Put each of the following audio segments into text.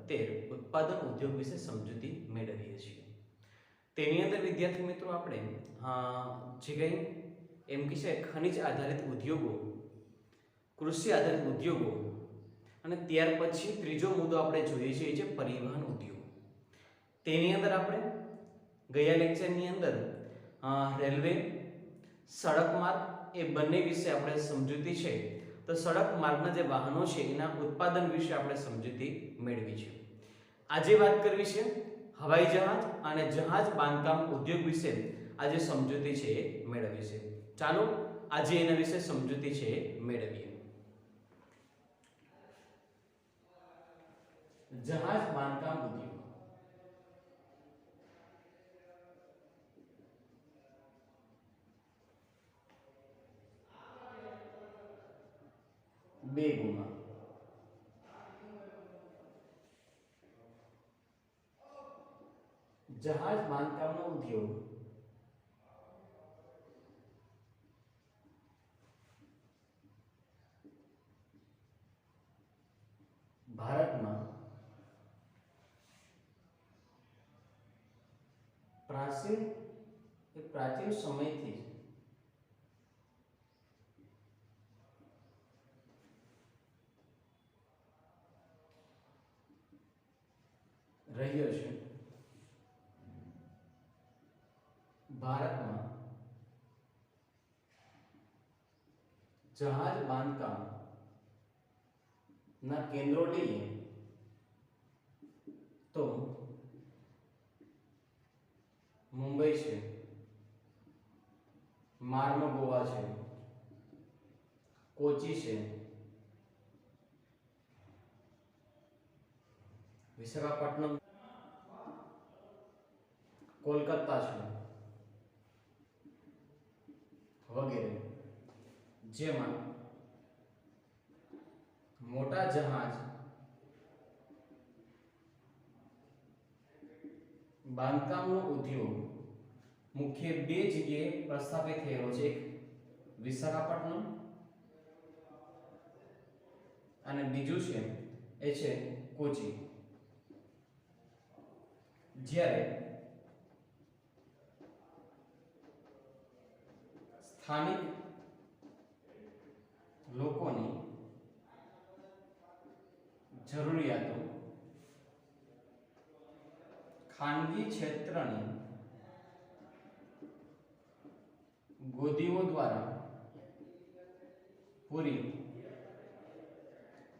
13 ઉત્પાદન ઉદ્યોગ વિશે સમજૂતી મેળવીએ છીએ। તેની અંદર વિદ્યાર્થી મિત્રો આપણે જે કંઈ એમ કે છે ખનિજ આધારિત ઉદ્યોગો, કૃષિ આધારિત ઉદ્યોગો અને ત્યાર પછી ત્રીજો મુદ્દો આપણે જોઈએ છીએ જે પરિવહન ઉદ્યોગ। તેની અંદર આપણે ગયા લેક્ચરની અંદર રેલવે, સડક માર્ગ એ બંને વિશે આપણે સમજૂતી છે, તો સડક માર્ગના જે વાહનો છે એના ઉત્પાદન વિશે આપણે સમજૂતી મેળવી છે। આજે વાત કરવી છે હવાઈ જહાજ અને જહાજ બાંધકામ ઉદ્યોગ વિશે આજે સમજૂતી છે એ મેળવી છે। ચાલો આજે એના વિશે સમજૂતી છે એ મેળવીએ। જહાજ બાંધકામ ઉદ્યોગ બે ગુણમાં જહાજ બાંધકામનો ઉદ્યોગ ભારતમાં પ્રાચીન સમયથી રહ્યો છે। ભારતમાં જહાજ બાંધકામ ના કેન્દ્રો લઈએ તો મુંબઈ છે, માર્મગોવા છે, કોચી છે, વિશાખાપટ્ટનમ, કોલકાતા છે વગેરે, જેમાં મોટા જહાજ બાંધકામનો ઉદ્યોગ મુખ્ય બે જગ્યાએ પ્રસ્થાપિત થયેલો છે, એક વિશાખાપટ્ટનમ અને બીજું છે એ છે કોચી। જ્યારે સ્થાનિક લોકોની જરૂરિયાતો ખાનગી ક્ષેત્રની ગોદીઓ દ્વારા પૂરી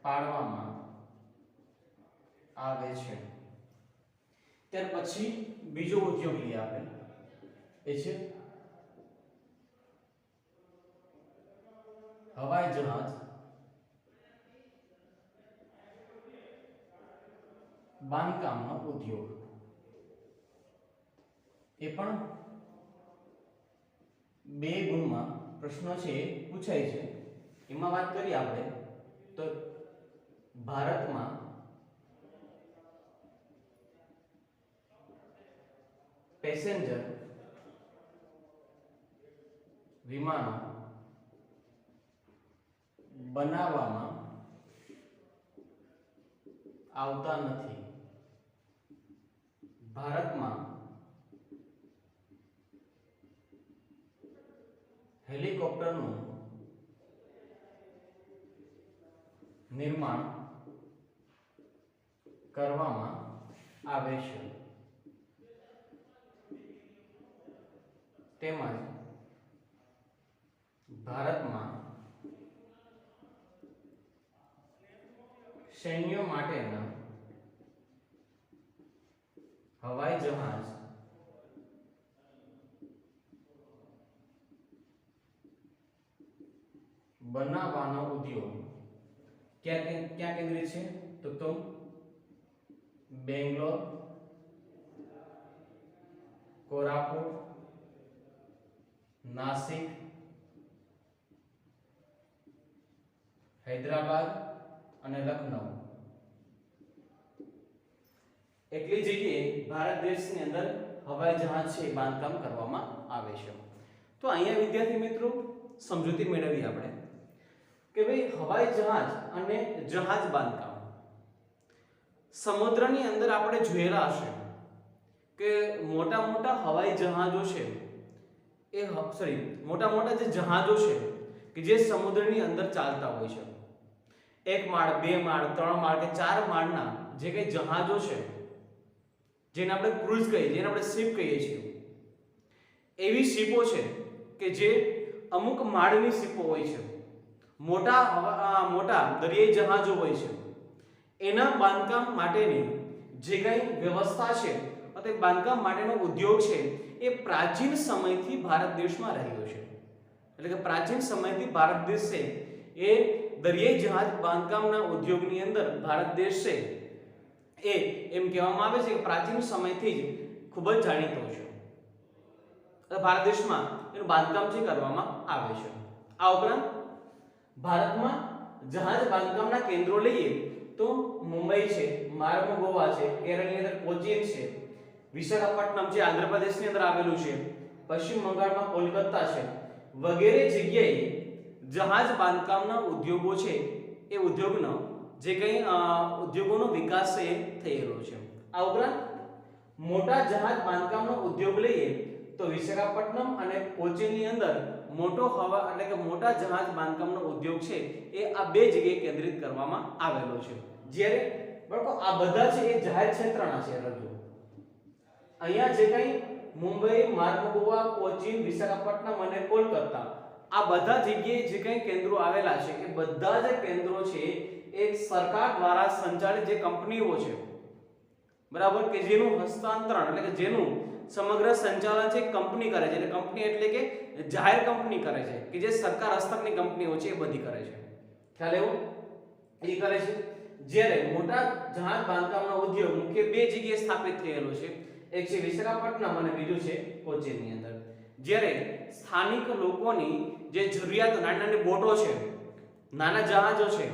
પાડવામાં આવે છે। ત્યાર પછી બીજો ઉદ્યોગ લઈએ આપણે, એ છે હવાઈ જહાજ બાંધકામનો ઉદ્યોગ। એ પણ બે ગુણમાં પ્રશ્નો છે પૂછાય છે। એમાં વાત કરીએ આપણે તો ભારતમાં પેસેન્જર વિમાનો બનાવવામાં આવતા નથી। ભારતમાં હેલિકોપ્ટરનું નિર્માણ કરવામાં આવે છે, તેમજ ભારતમાં સૈન્ય માટેના હવાઈ જહાજ બનાવવાનો ઉદ્યોગ ક્યાં કેન્દ્રિત છે તો બેંગ્લોર, કોરાપુટ, નાસિક, હૈદરાબાદ અને લખનઉ એટલી જગ્યાએ ભારત દેશની અંદર હવાઈ જહાજ છે બાંધકામ કરવામાં આવે છે। તો અહીંયા વિદ્યાર્થી મિત્રો સમજૂતી મેળવી આપણે કે ભાઈ હવાઈ જહાજ અને જહાજ બાંધકામ સમુદ્રની અંદર આપણે જોયેલા હશે કે મોટા મોટા હવાઈ જહાજો છે મોટા મોટા જે જહાજો છે કે જે સમુદ્રની અંદર ચાલતા હોય છે, એક માળ, બે માળ, ત્રણ માળ કે ચાર માળના જે કઈ જહાજો છે, જેને આપણે ક્રૂઝ કહીએ, જેને આપણે શિપ કહીએ છીએ, એવી શિપો છે કે જે અમુક માળની શિપો હોય છે, મોટા દરિયાઈ જહાજો હોય છે, એના બાંધકામ માટેની જે કઈ વ્યવસ્થા છે તે બાંધકામ માટેનો ઉદ્યોગ છે એ પ્રાચીન સમયથી ભારત દેશમાં રહ્યો છે. એટલે કે પ્રાચીન સમયથી ભારત દેશ છે એ દરિયાઈ જહાજ બાંધકામના ઉદ્યોગની અંદર ભારત દેશ છે એ એમ કહેવામાં આવે છે કે પ્રાચીન સમયથી જ ખૂબ જ જાણીતો છે. ભારત દેશમાં એનું બાંધકામ જે કરવામાં આવે છે. આ ઉપરાંત ભારતમાં જહાજ બાંધકામના કેન્દ્રો લઈએ તો મુંબઈ છે, માર્ગો ગોવા છે, કેરળની અંદર કોચીન છે, વિશાખાપટ્ટનમ જે આંધ્રપ્રદેશની અંદર આવેલું છે, પશ્ચિમ બંગાળમાં કોલકાતા છે, વગેરે જગ્યાએ જહાજ બાંધકામના ઉદ્યોગો છે એ ઉદ્યોગનો જે કંઈ ઉદ્યોગોનો વિકાસ છે થયેલો છે. આ ઉપરાંત મોટા જહાજ બાંધકામનો ઉદ્યોગ લઈએ તો વિશાખાપટ્ટનમ અને કોચીનની અંદર મોટા જહાજ બાંધકામનો ઉદ્યોગ છે એ આ બે જગ્યાએ કેન્દ્રિત કરવામાં આવેલો છે. જ્યારે બાળકો આ બધા છે એ જાહેર ક્ષેત્રના છે. અહીંયા જે કંઈ મુંબઈ, માર્ગોવા, કોચીન, વિશાખાપટ્ટનમ અને કોલકાતા આ બધા જગ્યાએ જે કંઈ કેન્દ્રો આવેલા છે એ બધા જ કેન્દ્રો છે એ સરકાર દ્વારા સંચાલિત જે કંપનીઓ છે, બરાબર, કે જેનું હસ્તાંતરણ એટલે કે જેનું સમગ્ર સંચાલન છે કંપની કરે છે. એટલે કંપની એટલે કે જાહેર કંપની કરે છે કે જે સરકાર હસ્તકની કંપનીઓ છે એ બધી કરે છે. ખ્યાલ એવો એ કરે છે. જ્યારે મોટા જહાજ બાંધકામનો ઉદ્યોગ મુખ્ય બે જગ્યાએ સ્થાપિત થયેલો છે, એક છે વિશાખાપટ્ટનમ અને બીજું છે કોચીનની અંદર. જ્યારે સ્થાનિક લોકોની જે જરૂરિયાતો, નાની નાની બોટો છે, નાના જહાજો છે,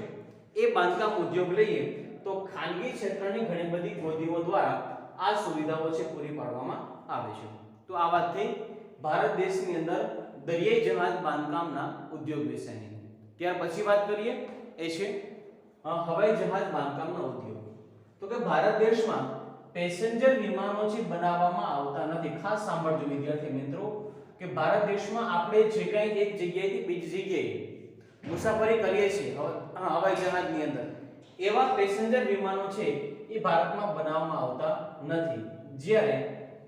એ બાંધકામ ઉદ્યોગ લઈએ તો ખાનગી ક્ષેત્રની ઘણી બધી ગોદીઓ દ્વારા આ સુવિધાઓ છે પૂરી પાડવામાં આવે છે. તો આ વાત થઈ ભારત દેશની અંદર દરિયાઈ જહાજ બાંધકામના ઉદ્યોગ વિશેની. ત્યાર પછી વાત કરીએ એ છે હવાઈ જહાજ બાંધકામનો ઉદ્યોગ. તો કે ભારત દેશમાં પેસેન્જર વિમાનો છે બનાવવામાં આવતા નથી. ખાસ સાંભળજો વિદ્યાર્થી મિત્રો કે ભારત દેશમાં આપણે જે કંઈ એક જગ્યાએથી બીજી જગ્યાએ મુસાફરી કરીએ છીએ હવાઈ જહાજની અંદર, એવા પેસેન્જર વિમાનો છે એ ભારતમાં બનાવવામાં આવતા નથી. જ્યારે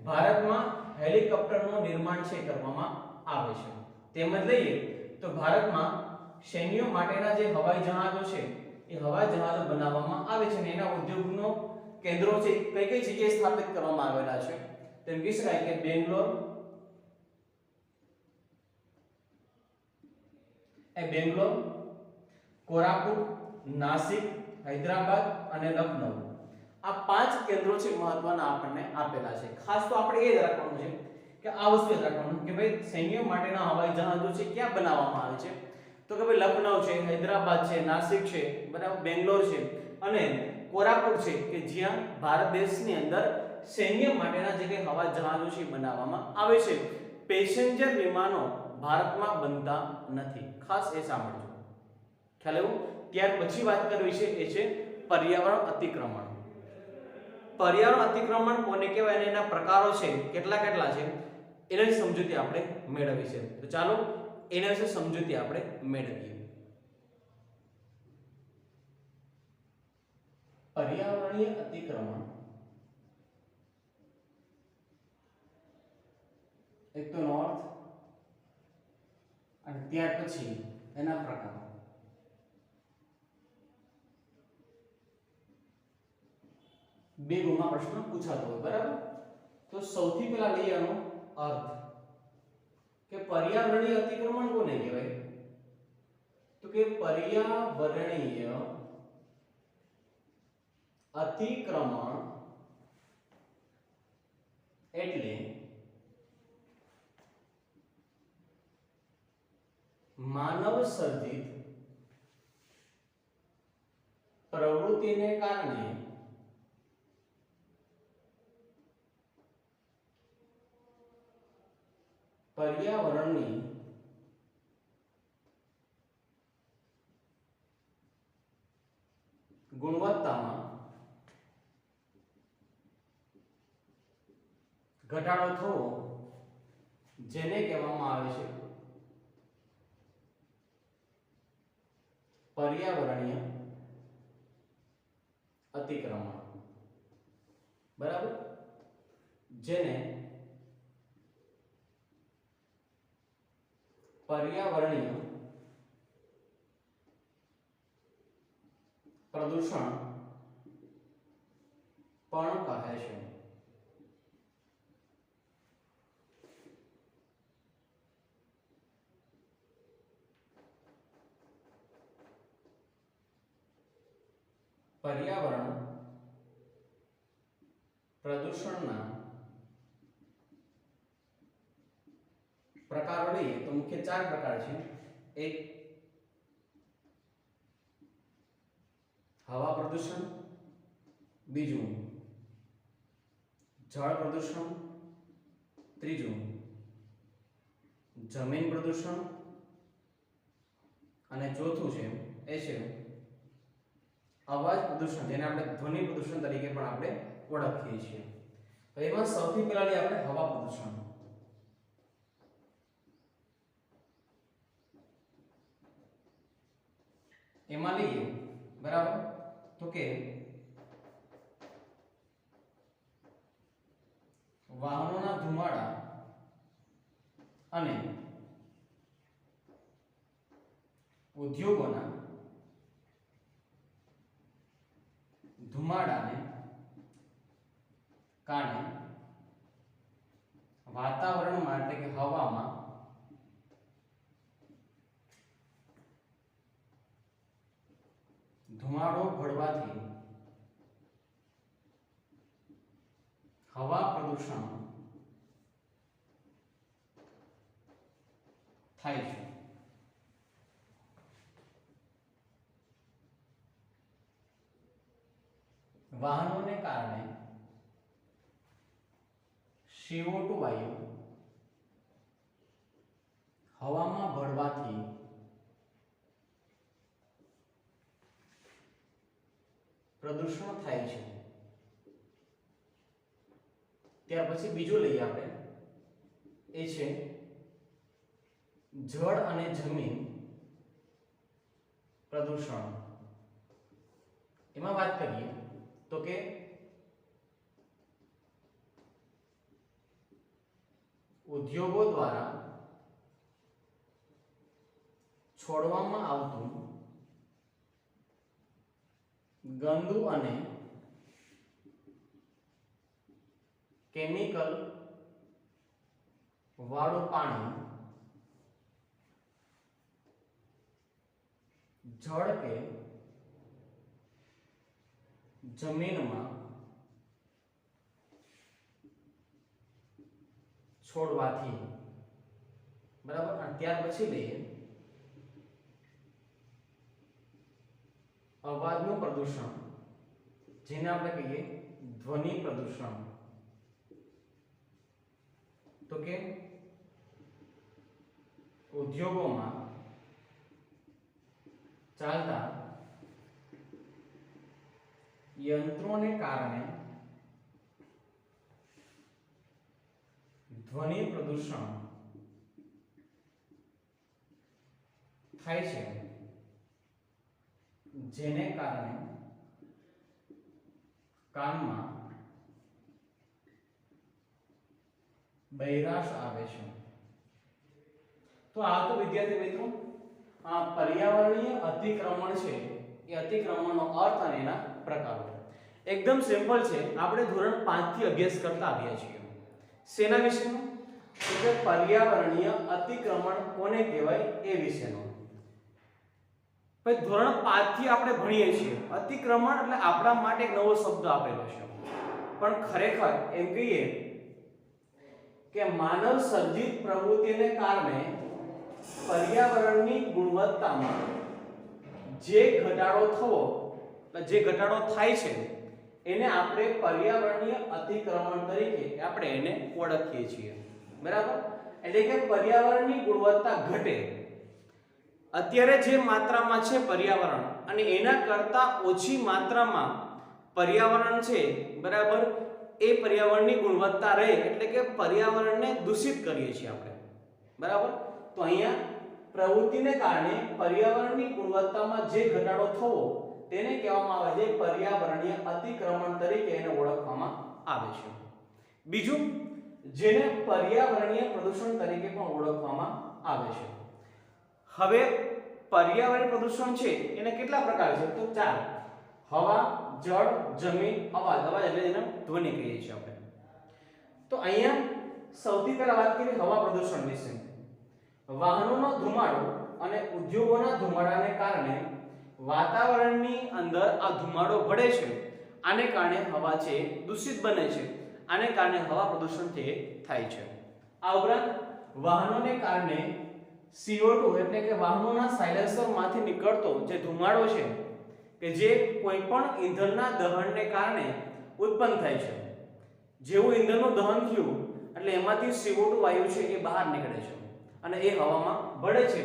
ભારતમાં હેલિકોપ્ટરનું નિર્માણ છે કરવામાં આવે છે. તેમજ લઈએ તો ભારતમાં સૈન્યો માટેના જે હવાઈ જહાજો છે એ હવાઈ જહાજો બનાવવામાં આવે છે અને એના ઉદ્યોગનો કેન્દ્રો છે કઈ કઈ જગ્યાએ સ્થાપિત કરવામાં આવેલા છે તેમ કહી શકાય કે બેંગ્લોર, કોરાપુટ, નાસિક, હૈદરાબાદ અને લખનઉ આ પાંચ કેન્દ્રો છે મહત્વના આપણને આપેલા છે. ખાસ તો આપણે એ જ રાખવાનું છે કે આ વસ્તુ યાદ રાખવાનું કે ભાઈ સૈન્ય માટેના હવાઈ જહાજો છે ક્યાં બનાવવામાં આવે છે, તો કે ભાઈ લખનઉ છે, હૈદરાબાદ છે, નાસિક છે, બરાબર, બેંગ્લોર છે અને કોરાપુટ છે કે જ્યાં ભારત દેશની અંદર સૈન્ય માટેના જે કંઈ હવાઈ જહાજો છે બનાવવામાં આવે છે. પેસેન્જર વિમાનો ભારતમાં બનતા નથી. ખાસ એ સાંભળજો. ખ્યાલ એવું. ત્યાર પછી વાત કરવી છે એ છે પર્યાવરણ અતિક્રમણ. પર્યાવરણ અતિક્રમણ કોને કહેવાય અને એના પ્રકારો છે કેટલા કેટલા છે એની સમજૂતી આપણે મેળવી છે. તો ચાલો એના વિશે સમજૂતી આપણે મેળવીએ. પર્યાવરણીય અતિક્રમણ એક તો નોર્થ અને ત્યાર પછી એના પ્રકારો. બે ગુણમાં પ્રશ્ન પૂછાતો હોય, બરાબર. તો સૌથી પહેલા લઈએ આનો અર્થ કે પર્યાવરણીય અતિક્રમણ કોને કહેવાય, તો કે પર્યાવરણીય અતિક્રમણ એટલે માનવ સર્જિત પ્રવૃત્તિને કારણે પર્યાવરણની ગુણવત્તામાં ઘટાડો થવો જેને કહેવામાં આવે છે પર્યાવરણીય અતિક્રમણ, બરાબર, જેને પર્યાવરણીય પ્રદૂષણ પણ કહે છે. પર્યાવરણ પ્રદૂષણના પ્રકારો લઈએ તો મુખ્ય 4 પ્રકાર છે. એક હવા પ્રદૂષણ, બીજું જળ પ્રદૂષણ, ત્રીજું જમીન પ્રદૂષણ અને ચોથું છે એ છે અવાજ પ્રદૂષણ, જેને આપણે ધ્વનિ પ્રદૂષણ તરીકે પણ આપણે ઓળખીએ છીએ. તો એમાં સૌથી પહેલા લઈએ આપણે હવા પ્રદૂષણ. એમાં લઈએ, બરાબર, તો કે વાહનોના ધુમાડા અને ઉદ્યોગોના ધુમાડાને કારણે વાતાવરણમાં એટલે કે હવામાં ધુમાડો ભળવાથી હવા પ્રદૂષણ થાય છે. વાહનોને કારણે CO2 વાયુ હવામાં ભળવાથી પ્રદૂષણ થાય છે. ત્યાર પછી બીજું લઈએ આપણે, એ છે જળ અને જમીન પ્રદૂષણ. એમાં વાત કરીએ તો કે ઉદ્યોગો દ્વારા છોડવામાં આવતું ગંદુ અને કેમિકલ વાળું પાણી જળ કે જમીનમાં છોડવાથી, બરાબર. અને ત્યાર પછી લઈએ અવાજનું પ્રદૂષણ, જેને આપણે કહીએ ધ્વનિ પ્રદૂષણ. તો કે ઉદ્યોગોમાં ચાલતા યંત્રોને કારણે ધ્વનિ પ્રદૂષણ થાય છે, જેને કારણે કાનમાં બહેરાશ આવે છે. તો આ તો વિદ્યાર્થી મિત્રો આ પર્યાવરણીય અતિક્રમણ છે, એ અતિક્રમણનો અર્થ અને એના પ્રકારો એકદમ સિમ્પલ છે. આપણે ધોરણ 5 થી અભ્યાસ કરતા આવ્યા છીએ. શેના વિશેનો? તો કે પર્યાવરણીય અતિક્રમણ કોને કહેવાય એ વિશેનો. પછી ધોરણ 5 થી આપણે ભણીએ છીએ અતિક્રમણ એટલે આપણા માટે એક નવો શબ્દ આપેલો છે, પણ ખરેખર એમ કહીએ કે માનવ સર્જિત પ્રવૃત્તિને કારણે પર્યાવરણની ગુણવત્તામાં જે ઘટાડો થવો, જે ઘટાડો થાય છે એને આપણે પર્યાવરણીય અતિક્રમણ તરીકે આપણે એને ઓળખીએ છીએ, બરાબર. એટલે કે પર્યાવરણની ગુણવત્તા ઘટે. અત્યારે જે માત્રામાં છે પર્યાવરણ અને એના કરતા ઓછી માત્રામાં પર્યાવરણ છે, બરાબર, એ પર્યાવરણની ગુણવત્તા રહે એટલે કે પર્યાવરણને દૂષિત કરીએ છીએ આપણે, બરાબર. તો અહીંયા પ્રવૃત્તિને કારણે પર્યાવરણની ગુણવત્તામાં જે ઘટાડો થવો તેને કહેવામાં આવે છે પર્યાવરણીય અતિક્રમણ તરીકે એને ઓળખવામાં આવે છે. બીજું, જેને પર્યાવરણીય પ્રદૂષણ તરીકે પણ ઓળખવામાં આવે છે. હવે પર્યાવરણીય પ્રદૂષણ છે એને કેટલા પ્રકાર છે? તો 4. હવા, જળ, જમીન, અવાજ. અવાજ એટલે એને ધ્વનિ કહીએ છીએ આપણે. તો અહીંયા સૌથી પહેલા વાત કરીએ હવા પ્રદૂષણ વિશે. વાહનોનો ધુમાડો અને ઉદ્યોગોના ધુમાડાને કારણે વાતાવરણની અંદર આ ધુમાડો ભળે છે. આને કારણે હવા છે દૂષિત બને છે. આને કારણે હવા પ્રદૂષણ થાય છે. આ ઉપરાંત વાહનોને કારણે CO2 એટલે કે વાહનોના સાયલેન્સરમાંથી નીકળતો જે ધુમાડો છે કે જે કોઈ પણ ઈંધણના દહનને કારણે ઉત્પન્ન થાય છે. જેવું ઈંધણનું દહન થયું એટલે એમાંથી CO2 વાયુ છે એ બહાર નીકળે છે અને એ હવામાં ભળે છે.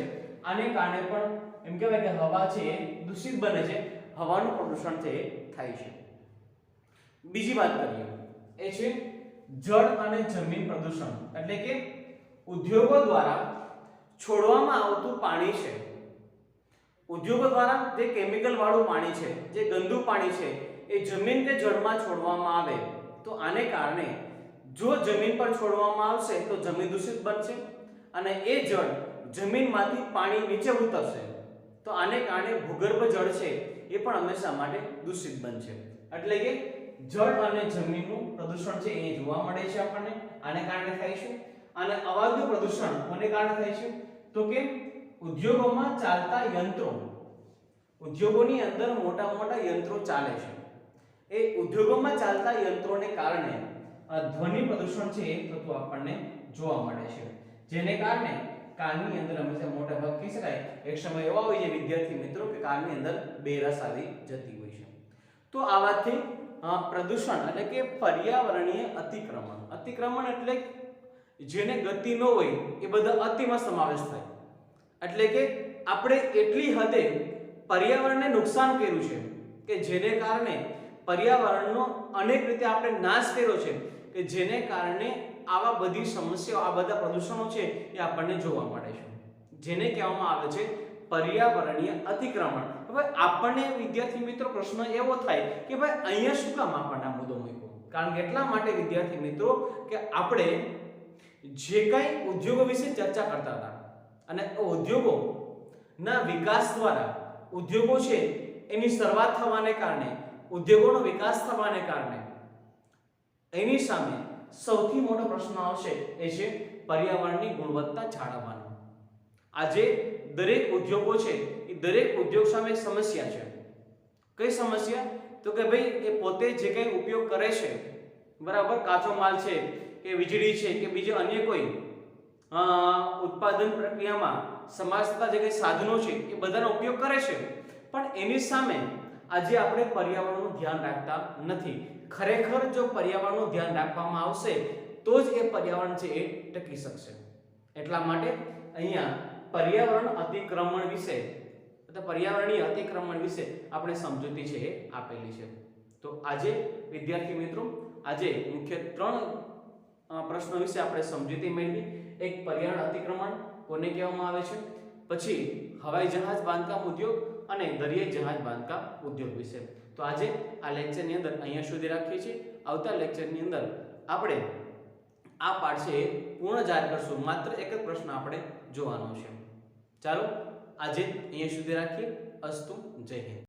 આને કારણે પણ એમ કહેવાય કે હવા છે એ દૂષિત બને છે, હવાનું પ્રદૂષણ થાય છે. બીજી વાત કરીએ એ છે જળ અને જમીન પ્રદૂષણ. એટલે કે ઉદ્યોગો દ્વારા છોડવામાં આવતું પાણી છે, ઉદ્યોગો દ્વારા જે કેમિકલ વાળું પાણી છે, જે ગંદુ પાણી છે એ જમીન કે જળમાં છોડવામાં આવે તો આને કારણે જો જમીન પર છોડવામાં આવશે તો જમીન દૂષિત બનશે અને એ જળ જમીનમાંથી પાણી નીચે ઉતરશે તો આને કારણે ભૂગર્ભ જળ છે એ પણ હંમેશા માટે દૂષિત બનશે. એટલે કે જળ અને જમીનનું પ્રદૂષણ છે એ જોવા મળે છે આપણને, આને કારણે થાય છે. અને અવાજનું પ્રદૂષણ કોને કારણે થાય છે? તો કે ઉદ્યોગોમાં ચાલતા યંત્રો, ઉદ્યોગોની અંદર મોટા મોટા યંત્રો ચાલે છે, એ ઉદ્યોગોમાં ચાલતા યંત્રોને કારણે ધ્વનિ પ્રદૂષણ છે એ થતું આપણને જોવા મળે છે. જેને કારણે કાનની અંદર હંમેશા મોટા ભાગ કહી શકાય એક સમય એવા હોય છે વિદ્યાર્થી મિત્રો કે કાનની અંદર બેરસ આવી જતી હોય છે. તો આ વાતથી પ્રદૂષણ એટલે કે પર્યાવરણીય અતિક્રમણ, અતિક્રમણ એટલે જેને ગતિ ન હોય એ બધા અતિમાં સમાવેશ થાય. એટલે કે આપણે એટલી હદે પર્યાવરણને નુકસાન કર્યું છે કે જેને કારણે પર્યાવરણનો અનેક રીતે આપણે નાશ કર્યો છે કે જેને કારણે આવા બધી સમસ્યાઓ, આ બધા પ્રદૂષણો છે એ આપણને જોવા મળે છે, જેને કહેવામાં આવે છે પર્યાવરણીય અતિક્રમણ. હવે આપણને વિદ્યાર્થી મિત્રો પ્રશ્ન એવો થાય કે ભાઈ અહીંયા શું કામ આપણને આ મુદ્દો મૂક્યો? કારણ કે એટલા માટે વિદ્યાર્થી મિત્રો કે આપણે જે કંઈ ઉદ્યોગો વિશે ચર્ચા કરતા હતા અને ઉદ્યોગો ના વિકાસ દ્વારા ઉદ્યોગો છે એની શરૂઆત થવાને કારણે, ઉદ્યોગોનો વિકાસ થવાને કારણે એની સામે સૌથી મોટો પ્રશ્ન આવશે એ છે પર્યાવરણની ગુણવત્તા જાળવવાનો. આજે દરેક ઉદ્યોગો છે એ દરેક ઉદ્યોગ સામે સમસ્યા છે. કઈ સમસ્યા? તો કે ભાઈ એ પોતે જે કંઈ ઉપયોગ કરે છે, બરાબર, કાચો માલ છે કે વીજળી છે કે બીજા અન્ય કોઈ ઉત્પાદન પ્રક્રિયામાં સમાજ થતા જે કંઈ સાધનો છે એ બધાનો ઉપયોગ કરે છે, પણ એની સામે આજે આપણે પર્યાવરણનું ધ્યાન રાખતા નથી. ખરેખર જો પર્યાવરણનું ધ્યાન રાખવામાં આવશે તો જ એ પર્યાવરણ છે એ ટકી શકશે. એટલા માટે અહીંયા પર્યાવરણ અતિક્રમણ વિશે અથવા પર્યાવરણીય અતિક્રમણ વિશે આપણે સમજૂતી છે એ આપેલી છે. તો આજે વિદ્યાર્થી મિત્રો આજે મુખ્ય 3 પ્રશ્નો વિશે આપણે સમજૂતી મેળવી. એક પર્યાવરણ અતિક્રમણ કોને કહેવામાં આવે છે, પછી હવાઈ જહાજ બાંધકામ ઉદ્યોગ અને દરિયાઈ જહાજ બાંધકામ ઉદ્યોગ વિશે. તો આજે આ લેક્ચરની અંદર અહીંયા સુધી રાખીએ છીએ. આવતા લેક્ચરની અંદર આપણે આ પાઠ છે પૂર્ણ જાહેર કરશું. માત્ર એક જ પ્રશ્ન આપણે જોવાનો છે. ચાલો આજે અહીંયા સુધી રાખીએ. અસ્તુ, જય હિન્દ.